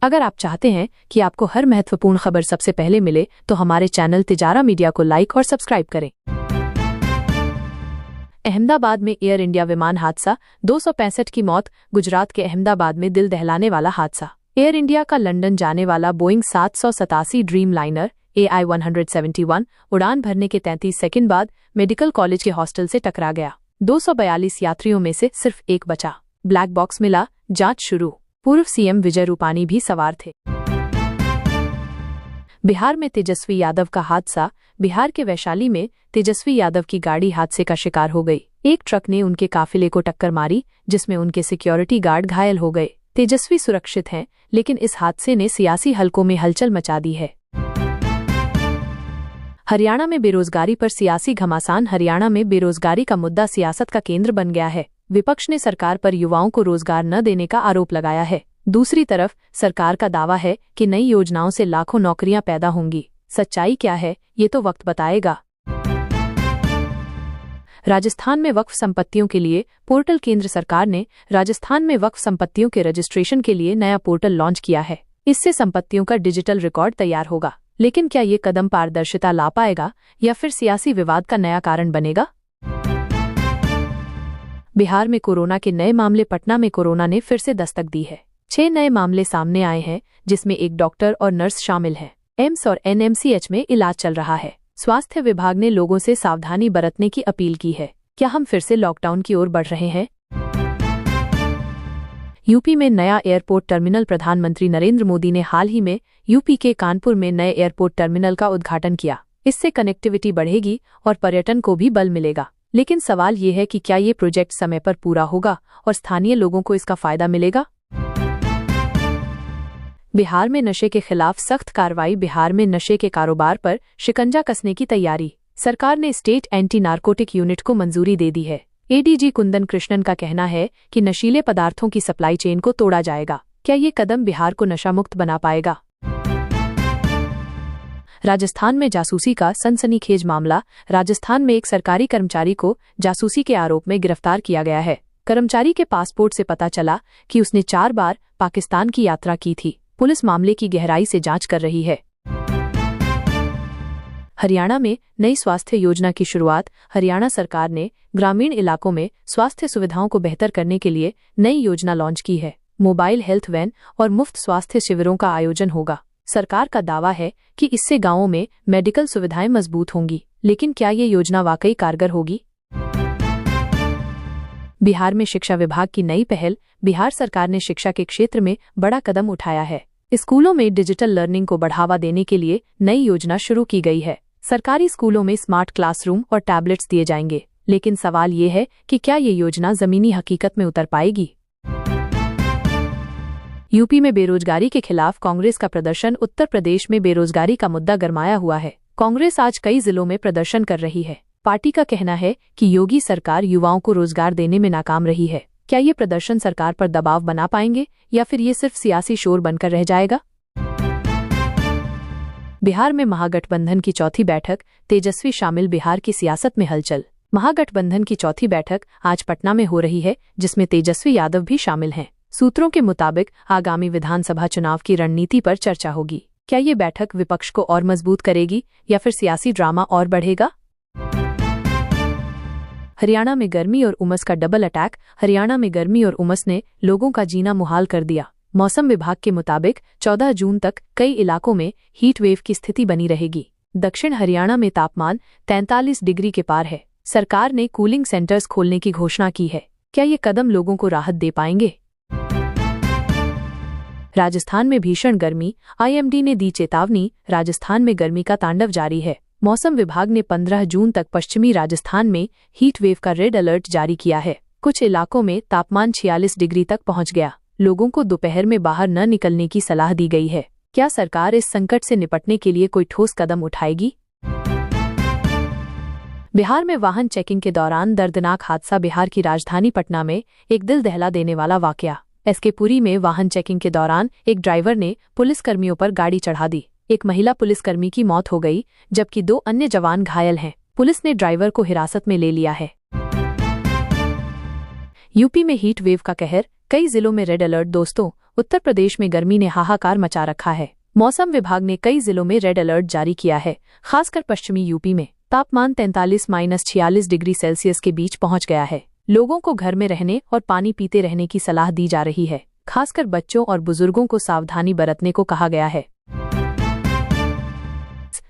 अगर आप चाहते हैं कि आपको हर महत्वपूर्ण खबर सबसे पहले मिले तो हमारे चैनल तिजारा मीडिया को लाइक और सब्सक्राइब करें। अहमदाबाद में एयर इंडिया विमान हादसा, 265 की मौत। गुजरात के अहमदाबाद में दिल दहलाने वाला हादसा। एयर इंडिया का लंदन जाने वाला बोइंग 787 ड्रीम लाइनर AI-171 उड़ान भरने के 33 सेकंड बाद मेडिकल कॉलेज के हॉस्टल से टकरा गया। 242 यात्रियों में से सिर्फ एक बचा। ब्लैक बॉक्स मिला, जांच शुरू। पूर्व सीएम विजय रूपानी भी सवार थे। बिहार में तेजस्वी यादव का हादसा। बिहार के वैशाली में तेजस्वी यादव की गाड़ी हादसे का शिकार हो गई। एक ट्रक ने उनके काफिले को टक्कर मारी, जिसमें उनके सिक्योरिटी गार्ड घायल हो गए। तेजस्वी सुरक्षित हैं, लेकिन इस हादसे ने सियासी हलकों में हलचल मचा दी है। हरियाणा में बेरोजगारी पर सियासी घमासान। हरियाणा में बेरोजगारी का मुद्दा सियासत का केंद्र बन गया है। विपक्ष ने सरकार पर युवाओं को रोजगार न देने का आरोप लगाया है। दूसरी तरफ सरकार का दावा है कि नई योजनाओं से लाखों नौकरियां पैदा होंगी। सच्चाई क्या है, ये तो वक्त बताएगा। राजस्थान में वक्फ संपत्तियों के लिए पोर्टल। केंद्र सरकार ने राजस्थान में वक्फ संपत्तियों के रजिस्ट्रेशन के लिए नया पोर्टल लॉन्च किया है। इससे संपत्तियों का डिजिटल रिकॉर्ड तैयार होगा। लेकिन क्या ये कदम पारदर्शिता ला पाएगा या फिर सियासी विवाद का नया कारण बनेगा? बिहार में कोरोना के नए मामले। पटना में कोरोना ने फिर से दस्तक दी है। 6 नए मामले सामने आए हैं, जिसमें एक डॉक्टर और नर्स शामिल हैं। एम्स और NMCH में इलाज चल रहा है। स्वास्थ्य विभाग ने लोगों से सावधानी बरतने की अपील की है। क्या हम फिर से लॉकडाउन की ओर बढ़ रहे हैं? यूपी में नया एयरपोर्ट टर्मिनल। प्रधानमंत्री नरेंद्र मोदी ने हाल ही में यूपी के कानपुर में नए एयरपोर्ट टर्मिनल का उद्घाटन किया। इससे कनेक्टिविटी बढ़ेगी और पर्यटन को भी बल मिलेगा। लेकिन सवाल ये है कि क्या ये प्रोजेक्ट समय पर पूरा होगा और स्थानीय लोगों को इसका फायदा मिलेगा? बिहार में नशे के खिलाफ सख्त कार्रवाई। बिहार में नशे के कारोबार पर शिकंजा कसने की तैयारी। सरकार ने स्टेट एंटी नार्कोटिक यूनिट को मंजूरी दे दी है। ADG कुंदन कृष्णन का कहना है कि नशीले पदार्थों की सप्लाई चेन को तोड़ा जाएगा। क्या ये कदम बिहार को नशा मुक्त बना पाएगा? राजस्थान में जासूसी का सनसनीखेज मामला। राजस्थान में एक सरकारी कर्मचारी को जासूसी के आरोप में गिरफ्तार किया गया है। कर्मचारी के पासपोर्ट से पता चला कि उसने 4 बार पाकिस्तान की यात्रा की थी। पुलिस मामले की गहराई से जांच कर रही है। हरियाणा में नई स्वास्थ्य योजना की शुरुआत। हरियाणा सरकार ने ग्रामीण इलाकों में स्वास्थ्य सुविधाओं को बेहतर करने के लिए नई योजना लॉन्च की है। मोबाइल हेल्थ वैन और मुफ्त स्वास्थ्य शिविरों का आयोजन होगा। सरकार का दावा है कि इससे गांवों में मेडिकल सुविधाएं मजबूत होंगी। लेकिन क्या ये योजना वाकई कारगर होगी? बिहार में शिक्षा विभाग की नई पहल। बिहार सरकार ने शिक्षा के क्षेत्र में बड़ा कदम उठाया है। स्कूलों में डिजिटल लर्निंग को बढ़ावा देने के लिए नई योजना शुरू की गई है। सरकारी स्कूलों में स्मार्ट क्लासरूम और टैबलेट्स दिए जाएंगे। लेकिन सवाल ये है कि क्या ये योजना जमीनी हकीकत में उतर पाएगी? यूपी में बेरोजगारी के खिलाफ कांग्रेस का प्रदर्शन। उत्तर प्रदेश में बेरोजगारी का मुद्दा गरमाया हुआ है। कांग्रेस आज कई जिलों में प्रदर्शन कर रही है। पार्टी का कहना है कि योगी सरकार युवाओं को रोजगार देने में नाकाम रही है। क्या ये प्रदर्शन सरकार पर दबाव बना पाएंगे या फिर ये सिर्फ सियासी शोर बनकर रह जाएगा? बिहार में महागठबंधन की चौथी बैठक। तेजस्वी शामिल। बिहार की सियासत में हलचल। महागठबंधन की चौथी बैठक आज पटना में हो रही है, जिसमें तेजस्वी यादव भी शामिल हैं। सूत्रों के मुताबिक आगामी विधानसभा चुनाव की रणनीति पर चर्चा होगी। क्या ये बैठक विपक्ष को और मजबूत करेगी या फिर सियासी ड्रामा और बढ़ेगा? हरियाणा में गर्मी और उमस का डबल अटैक। हरियाणा में गर्मी और उमस ने लोगों का जीना मुहाल कर दिया। मौसम विभाग के मुताबिक 14 जून तक कई इलाकों में हीट वेव की स्थिति बनी रहेगी। दक्षिण हरियाणा में तापमान 43 डिग्री के पार है। सरकार ने कूलिंग सेंटर्स खोलने की घोषणा की है। क्या ये कदम लोगों को राहत दे पाएंगे? राजस्थान में भीषण गर्मी। IMD ने दी चेतावनी। राजस्थान में गर्मी का तांडव जारी है। मौसम विभाग ने 15 जून तक पश्चिमी राजस्थान में हीट वेव का रेड अलर्ट जारी किया है। कुछ इलाकों में तापमान 46 डिग्री तक पहुंच गया। लोगों को दोपहर में बाहर न निकलने की सलाह दी गई है। क्या सरकार इस संकट से निपटने के लिए कोई ठोस कदम उठाएगी? बिहार में वाहन चेकिंग के दौरान दर्दनाक हादसा। बिहार की राजधानी पटना में एक दिल दहला देने वाला वाकया। SK पुरी में वाहन चेकिंग के दौरान एक ड्राइवर ने पुलिसकर्मियों पर गाड़ी चढ़ा दी। एक महिला पुलिसकर्मी की मौत हो गई, जबकि 2 अन्य जवान घायल हैं। पुलिस ने ड्राइवर को हिरासत में ले लिया है। यूपी में हीट वेव का कहर। कई जिलों में रेड अलर्ट। दोस्तों, उत्तर प्रदेश में गर्मी ने हाहाकार मचा रखा है। मौसम विभाग ने कई जिलों में रेड अलर्ट जारी किया है। खासकर पश्चिमी यूपी में तापमान 43-46 डिग्री सेल्सियस के बीच पहुंच गया है। लोगों को घर में रहने और पानी पीते रहने की सलाह दी जा रही है। खासकर बच्चों और बुजुर्गों को सावधानी बरतने को कहा गया है।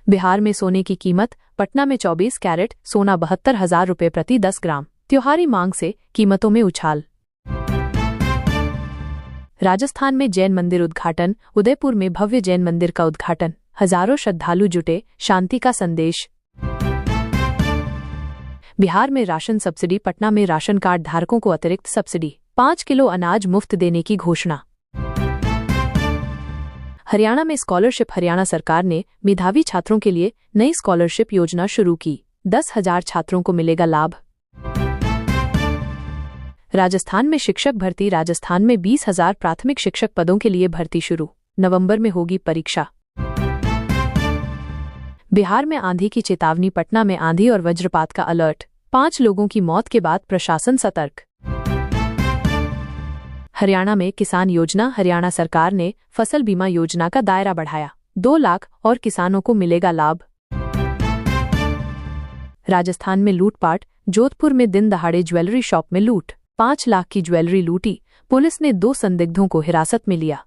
बिहार में सोने की कीमत, पटना में 24 कैरेट सोना 72,000 रुपये प्रति 10 ग्राम। त्योहारी मांग से कीमतों में उछाल। राजस्थान में जैन मंदिर उद्घाटन, उदयपुर में भव्य जैन मंदिर का उद्घाटन, हजारों श्रद्धालु जुटे, शांति का संदेश। बिहार में राशन सब्सिडी, पटना में राशन कार्ड धारकों को अतिरिक्त सब्सिडी, 5 किलो अनाज मुफ्त देने की घोषणा। हरियाणा में स्कॉलरशिप, हरियाणा सरकार ने मेधावी छात्रों के लिए नई स्कॉलरशिप योजना शुरू की, 10,000 छात्रों को मिलेगा लाभ। राजस्थान में शिक्षक भर्ती, राजस्थान में 20,000 प्राथमिक शिक्षक पदों के लिए भर्ती शुरू, नवंबर में होगी परीक्षा। बिहार में आंधी की चेतावनी, पटना में आंधी और वज्रपात का अलर्ट, 5 लोगों की मौत के बाद प्रशासन सतर्क। हरियाणा में किसान योजना, हरियाणा सरकार ने फसल बीमा योजना का दायरा बढ़ाया, 2 लाख और किसानों को मिलेगा लाभ। राजस्थान में लूटपाट, जोधपुर में दिन दहाड़े ज्वेलरी शॉप में लूट, 5 लाख की ज्वेलरी लूटी, पुलिस ने 2 संदिग्धों को हिरासत में लिया।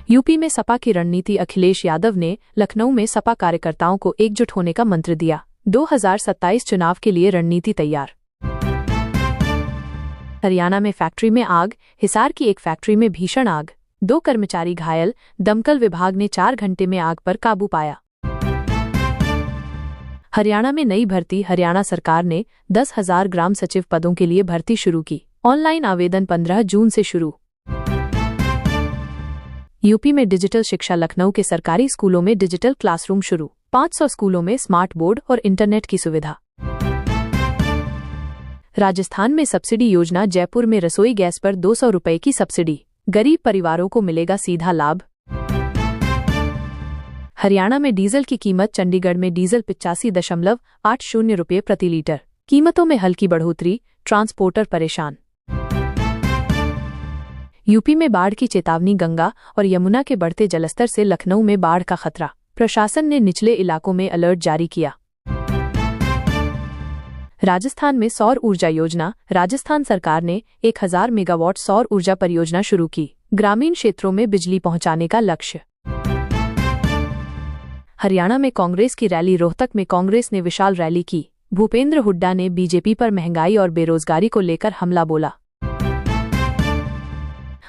यूपी में सपा की रणनीति, अखिलेश यादव ने लखनऊ में सपा कार्यकर्ताओं को एकजुट होने का मंत्र दिया, 2027 चुनाव के लिए रणनीति तैयार। हरियाणा में फैक्ट्री में आग, हिसार की एक फैक्ट्री में भीषण आग, 2 कर्मचारी घायल, दमकल विभाग ने 4 घंटे में आग पर काबू पाया। हरियाणा में नई भर्ती, हरियाणा सरकार ने 10,000 ग्राम सचिव पदों के लिए भर्ती शुरू की, ऑनलाइन आवेदन 15 जून से शुरू। यूपी में डिजिटल शिक्षा, लखनऊ के सरकारी स्कूलों में डिजिटल क्लासरूम शुरू, 500 स्कूलों में स्मार्ट बोर्ड और इंटरनेट की सुविधा। राजस्थान में सब्सिडी योजना, जयपुर में रसोई गैस पर 200 रुपये की सब्सिडी, गरीब परिवारों को मिलेगा सीधा लाभ। हरियाणा में डीजल की कीमत, चंडीगढ़ में डीजल 85.80 रुपये प्रति लीटर, कीमतों में हल्की बढ़ोतरी, ट्रांसपोर्टर परेशान। यूपी में बाढ़ की चेतावनी, गंगा और यमुना के बढ़ते जलस्तर से लखनऊ में बाढ़ का खतरा, प्रशासन ने निचले इलाकों में अलर्ट जारी किया। राजस्थान में सौर ऊर्जा योजना, राजस्थान सरकार ने 1000 मेगावाट सौर ऊर्जा परियोजना शुरू की, ग्रामीण क्षेत्रों में बिजली पहुंचाने का लक्ष्य। हरियाणा में कांग्रेस की रैली, रोहतक में कांग्रेस ने विशाल रैली की, भूपेंद्र हुड्डा ने बीजेपी पर महंगाई और बेरोजगारी को लेकर हमला बोला।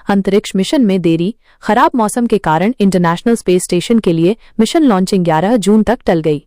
अंतरिक्ष मिशन में देरी, खराब मौसम के कारण इंटरनेशनल स्पेस स्टेशन के लिए मिशन लॉन्चिंग 11 जून तक टल गई।